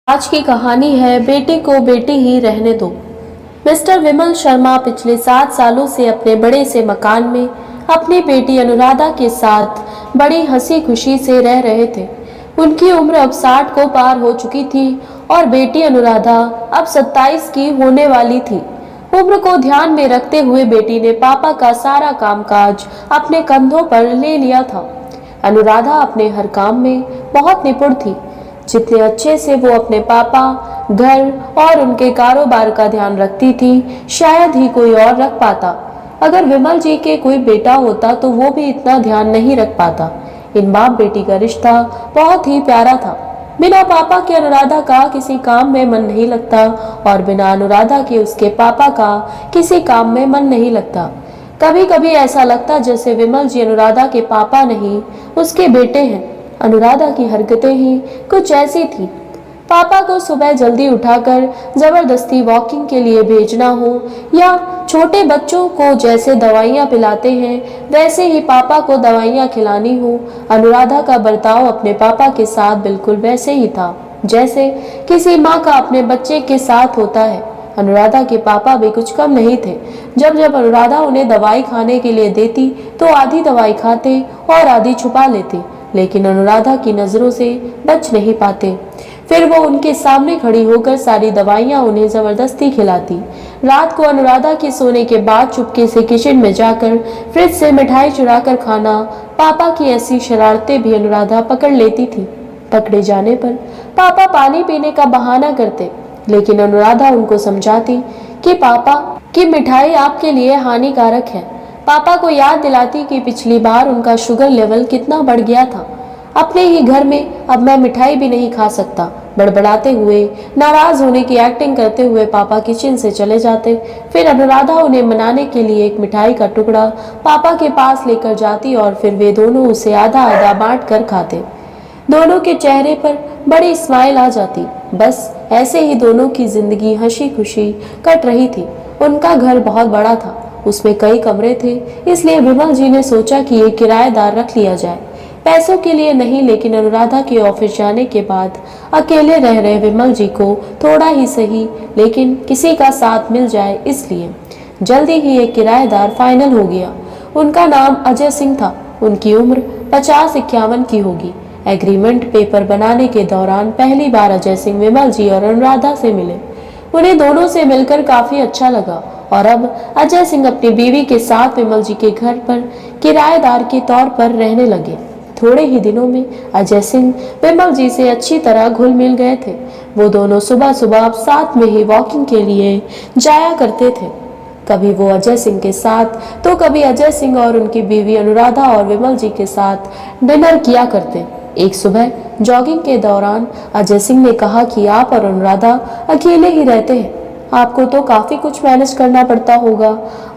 आज की कहानी है बेटे को बेटी ही रहने दो। मिस्टर विमल शर्मा पिछले 7 सालों से अपने बड़े से मकान में अपनी बेटी अनुराधा के साथ बड़ी हंसी खुशी से रह रहे थे। उनकी उम्र अब 60 को पार हो चुकी थी और बेटी अनुराधा अब 27 की होने वाली थी। उम्र को ध्यान में रखते हुए बेटी ने पापा का सारा कामकाज अपने कंधों पर ले लिया था। अनुराधा अपने हर काम में बहुत निपुण थी। जितने अच्छे से वो अपने पापा, घर और उनके कारोबार का ध्यान रखती थी, शायद ही कोई और रख पाता। अगर विमल जी के कोई बेटा होता तो वो भी इतना ध्यान नहीं रख पाता। इन बाप बेटी का रिश्ता बहुत ही प्यारा था। बिना पापा के अनुराधा का किसी काम में मन नहीं लगता और बिना अनुराधा के उसके पापा का किसी काम में मन नहीं लगता। कभी कभी ऐसा लगता जैसे विमल जी अनुराधा के पापा नहीं, उसके बेटे हैं। अनुराधा की हरकतें ही कुछ ऐसी थी। पापा को सुबह जल्दी उठाकर जबरदस्ती वॉकिंग के लिए भेजना हो या छोटे बच्चों को जैसे दवाइयाँ पिलाते हैं वैसे ही पापा को दवाइयाँ खिलानी हो, अनुराधा का बर्ताव अपने पापा के साथ बिल्कुल वैसे ही था जैसे किसी माँ का अपने बच्चे के साथ होता है। अनुराधा के पापा भी कुछ कम नहीं थे। जब जब अनुराधा उन्हें दवाई खाने के लिए देती तो आधी दवाई खाते और आधी छुपा लेते, लेकिन अनुराधा की नजरों से बच नहीं पाते। फिर वो उनके सामने खड़ी होकर सारी दवाइयाँ उन्हें जबरदस्ती खिलाती। रात को अनुराधा के सोने के बाद चुपके से किचन में जाकर फ्रिज से मिठाई चुरा कर खाना, पापा की ऐसी शरारतें भी अनुराधा पकड़ लेती थी। पकड़े जाने पर पापा पानी पीने का बहाना करते, लेकिन अनुराधा उनको समझाती कि पापा की मिठाई आपके लिए हानिकारक है। पापा को याद दिलाती कि पिछली बार उनका शुगर लेवल कितना बढ़ गया था। अपने ही घर में अब मैं मिठाई भी नहीं खा सकता। बड़बड़ाते हुए, नाराज होने की एक्टिंग करते हुए पापा किचन से चले जाते। फिर अनुराधा उन्हें मनाने के लिए एक मिठाई का टुकड़ा पापा के पास लेकर जाती और फिर वे दोनों उसे आधा आधा बांट कर खाते। दोनों के चेहरे पर बड़ी स्माइल आ जाती। बस ऐसे ही दोनों की जिंदगी हंसी खुशी कट रही थी। उनका घर बहुत बड़ा था, उसमें कई कमरे थे, इसलिए विमल जी ने सोचा कि एक किराएदार रख लिया जाए। पैसों के लिए नहीं, लेकिन अनुराधा के ऑफिस जाने के बाद अकेले रह रहे विमल जी को थोड़ा ही सही लेकिन किसी का साथ मिल जाए, इसलिए जल्दी ही एक किराएदार फाइनल हो गया। उनका नाम अजय सिंह था। उनकी उम्र 50-51 की होगी। एग्रीमेंट पेपर बनाने के दौरान पहली बार अजय सिंह विमल जी और अनुराधा से मिले। उन्हें दोनों से मिलकर काफी अच्छा लगा और अब अजय सिंह अपनी बीवी के साथ विमल जी के घर पर किराएदार के तौर पर रहने लगे। थोड़े ही दिनों में अजय सिंह विमल जी से अच्छी तरह घुल मिल गए थे। वो दोनों सुबह सुबह साथ में ही वॉकिंग के लिए जाया करते थे। कभी वो अजय सिंह के साथ तो कभी अजय सिंह और उनकी बीवी अनुराधा और विमल जी के साथ डिनर किया करते। एक सुबह जॉगिंग के दौरान अजय सिंह ने कहा कि आप और अनुराधा अकेले ही रहते हैं, आपको तो काफी कुछ मैनेज करना पड़ता होगा।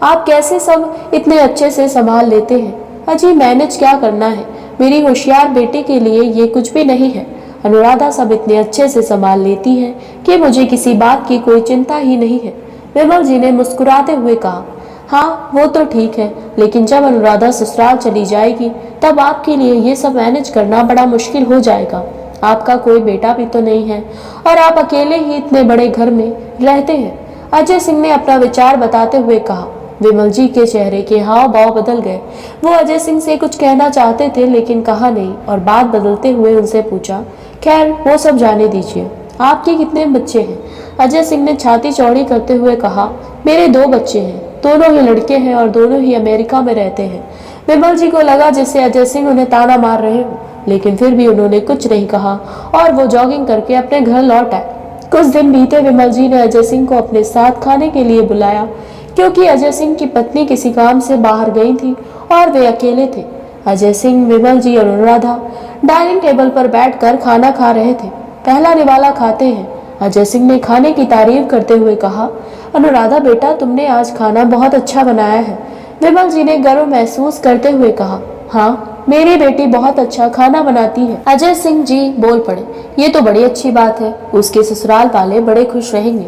आप कैसे सब इतने अच्छे से संभाल लेते हैं? अजी मैनेज क्या करना है, मेरी होशियार बेटी के लिए ये कुछ भी नहीं है। अनुराधा सब इतने अच्छे से संभाल लेती है कि मुझे किसी बात की कोई चिंता ही नहीं है। विमल जी ने मुस्कुराते हुए कहा, हाँ वो तो ठीक है, लेकिन जब अनुराधा ससुराल चली जाएगी तब आपके लिए ये सब मैनेज करना बड़ा मुश्किल हो जाएगा। आपका कोई बेटा भी तो नहीं है और आप अकेले ही इतने बड़े घर में रहते हैं। अजय सिंह ने अपना विचार बताते हुए कहा। विमल जी के चेहरे के हाव भाव बदल गए। वो अजय सिंह से कुछ कहना चाहते थे लेकिन कहा नहीं और बात बदलते हुए उनसे पूछा, खैर वो सब जाने दीजिए, आपके कितने बच्चे हैं? अजय सिंह ने छाती चौड़ी करते हुए कहा, मेरे 2 बच्चे हैं, दोनों ही लड़के हैं और दोनों ही अमेरिका में रहते हैं। विमल जी को लगा जैसे अजय सिंह उन्हें ताना मार रहे हो, लेकिन फिर भी उन्होंने कुछ नहीं कहा और वो जॉगिंग करके अपने घर लौट आए। कुछ दिन बीते, विमल जी ने अजय सिंह को अपने साथ खाने के लिए बुलाया क्योंकि अजय सिंह की पत्नी किसी काम से बाहर गई थी और वे अकेले थे। अजय सिंह, विमल जी और अनुराधा डाइनिंग टेबल पर बैठकर खाना खा रहे थे। पहला निवाला खाते हैं अजय सिंह ने खाने की तारीफ करते हुए कहा, अनुराधा बेटा तुमने आज खाना बहुत अच्छा बनाया है। विमल जी ने गर्व महसूस करते हुए कहा, हाँ मेरी बेटी बहुत अच्छा खाना बनाती है। अजय सिंह जी बोल पड़े, ये तो बड़ी अच्छी बात है, उसके ससुराल वाले बड़े खुश रहेंगे।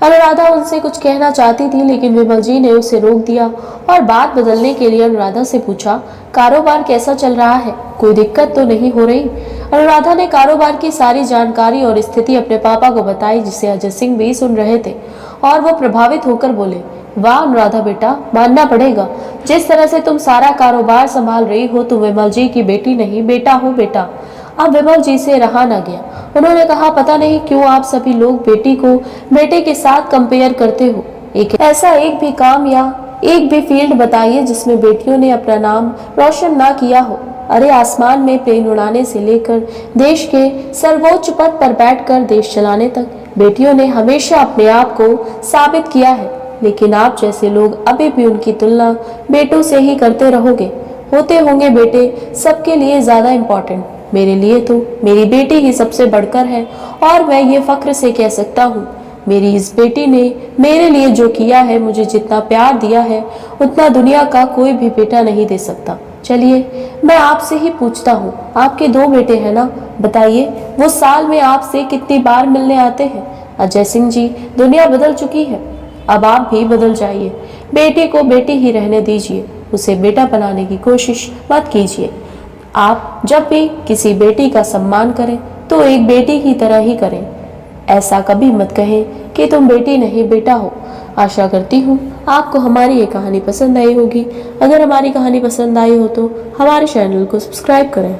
अनुराधा उनसे कुछ कहना चाहती थी, लेकिन विमल जी ने उसे रोक दिया और बात बदलने के लिए अनुराधा से पूछा, कारोबार कैसा चल रहा है, कोई दिक्कत तो नहीं हो रही? अनुराधा ने कारोबार की सारी जानकारी और स्थिति अपने पापा को बताई, जिसे अजय सिंह भी सुन रहे थे और वो प्रभावित होकर बोले, वाह अनुराधा बेटा, मानना पड़ेगा, जिस तरह से तुम सारा कारोबार संभाल रही हो, तुम विमल जी की बेटी नहीं बेटा हो बेटा। अब विमल जी से रहा न गया। उन्होंने कहा, पता नहीं क्यों आप सभी लोग बेटी को बेटे के साथ कंपेयर करते हो। ऐसा एक भी काम या एक भी फील्ड बताइए जिसमें बेटियों ने अपना नाम रोशन ना किया हो। अरे आसमान में प्लेन उड़ाने से लेकर देश के सर्वोच्च पद पर बैठकर देश चलाने तक बेटियों ने हमेशा अपने आप को साबित किया है, लेकिन आप जैसे लोग अभी भी उनकी तुलना बेटों से ही करते रहोगे। होते होंगे बेटे सबके लिए ज्यादा इम्पोर्टेंट, मेरे लिए तो मेरी बेटी ही सबसे बढ़कर है और मैं ये फख्र से कह सकता हूँ, मेरी इस बेटी ने मेरे लिए जो किया है, मुझे जितना प्यार दिया है, उतना दुनिया का कोई भी बेटा नहीं दे सकता। चलिए मैं आपसे ही पूछता हूँ, आपके 2 बेटे हैं ना, बताइए वो साल में आपसे कितनी बार मिलने आते हैं? अजय सिंह जी, दुनिया बदल चुकी है, अब आप भी बदल जाइए। बेटी को बेटी ही रहने दीजिए, उसे बेटा बनाने की कोशिश मत कीजिए। आप जब भी किसी बेटी का सम्मान करें तो एक बेटी की तरह ही करें। ऐसा कभी मत कहें कि तुम बेटी नहीं बेटा हो। आशा करती हूँ आपको हमारी ये कहानी पसंद आई होगी। अगर हमारी कहानी पसंद आई हो तो हमारे चैनल को सब्सक्राइब करें।